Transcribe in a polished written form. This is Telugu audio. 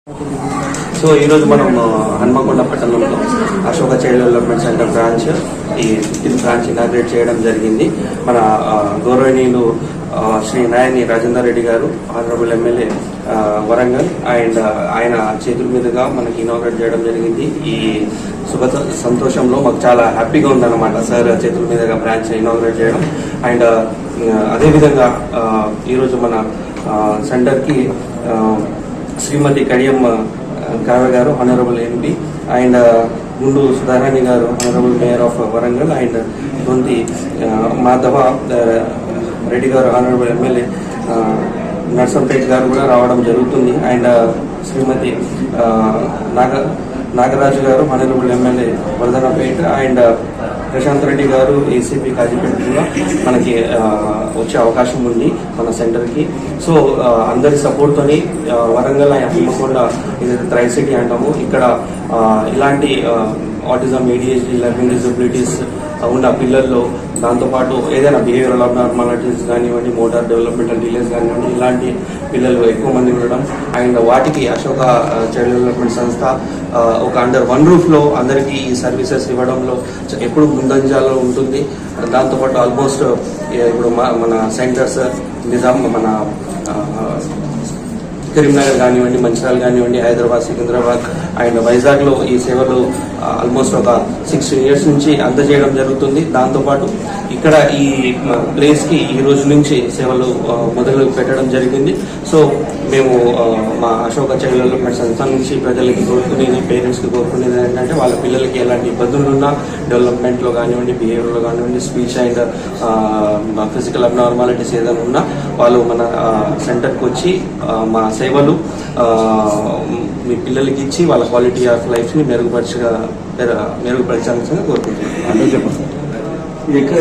సో ఈరోజు మనం హన్మకొండ పట్టణంలో Ashoka child development centre branch ఈ 15th బ్రాంచ్ ఇనాగ్రేట్ చేయడం జరిగింది. మన గౌరవనీయులు శ్రీ నాయని రాజేందర్ రెడ్డి గారు ఆనరబుల్ ఎమ్మెల్యే వరంగల్ అండ్ ఆయన చేతుల మీదుగా మనకి ఇనాగ్రేట్ చేయడం జరిగింది. ఈ శుభ సంతోషంలో మాకు చాలా హ్యాపీగా ఉందన్నమాట సార్ చేతుల మీదుగా బ్రాంచ్ ఇనాగ్రేట్ చేయడం. అండ్ అదేవిధంగా ఈరోజు మన సెంటర్కి శ్రీమతి కడియం కావ్య గారు honourable MP and Gundu Sudharani గారు honourable mayor of Warangal and Donthi Madhava Reddy గారు ఆనరబుల్ ఎమ్మెల్యే నర్సంపేట్ గారు కూడా రావడం జరుగుతుంది. And Shrimati Nagaraju garu honourable MLA Wardhannapet and Prashant Reddy garu ACP Kazipet కూడా మనకి వచ్చే అవకాశం ఉంది మన సెంటర్కి. సో అందరి సపోర్ట్తోని వరంగల్ అండ్ హన్మకొండ ఏదైతే ట్రై సిటీ అంటామో ఇక్కడ ఇలాంటి ఆటిజం, ADHD, లెర్నింగ్ డిజబిలిటీస్ ఉన్న పిల్లల్లో దాంతోపాటు ఏదైనా బిహేవియరల్ అబ్నార్మాలిటీస్ కానివ్వండి, మోటార్ డెవలప్మెంటల్ డిలేస్ కానివ్వండి, ఇలాంటి పిల్లలు ఎక్కువ మంది ఉండడం అండ్ వాటికి అశోక చైల్డ్ డెవలప్మెంట్ సంస్థ ఒక అండర్ వన్ రూఫ్లో అందరికీ ఈ సర్వీసెస్ ఇవ్వడంలో ఎప్పుడు ముందంజాలో ఉంటుంది. దాంతోపాటు ఆల్మోస్ట్ ఇప్పుడు మన సెంటర్స్ మన కరీంనగర్ కానివ్వండి, మంచిర్యాల కానివ్వండి, హైదరాబాద్, సికింద్రాబాద్ అండ్ వైజాగ్లో ఈ సేవలు ఆల్మోస్ట్ ఒక 16 years నుంచి అందజేయడం జరుగుతుంది. దాంతోపాటు ఇక్కడ ఈ ప్లేస్కి ఈ రోజు నుంచి సేవలు మొదలు పెట్టడం జరిగింది. సో మేము మా అశోక చైల్డ్ డెవలప్మెంట్ సంస్థ నుంచి ప్రజలకి కోరుకునేది, పేరెంట్స్కి కోరుకునేది ఏంటంటే వాళ్ళ పిల్లలకి ఎలాంటి ఇబ్బందులు ఉన్నా డెవలప్మెంట్లో కానివ్వండి, బిహేవియర్లో కానివ్వండి, స్పీచ్ అండ్ ఫిజికల్ అబ్నార్మాలిటీస్ ఏదైనా ఉన్నా వాళ్ళు మన సెంటర్కి వచ్చి మా సేవలు మీ పిల్లలకి ఇచ్చి వాళ్ళ క్వాలిటీ ఆఫ్ లైఫ్ని మెరుగుపరచాల్సిందిగా కోరుకుంటున్నాను. ఇది ఎక్కడ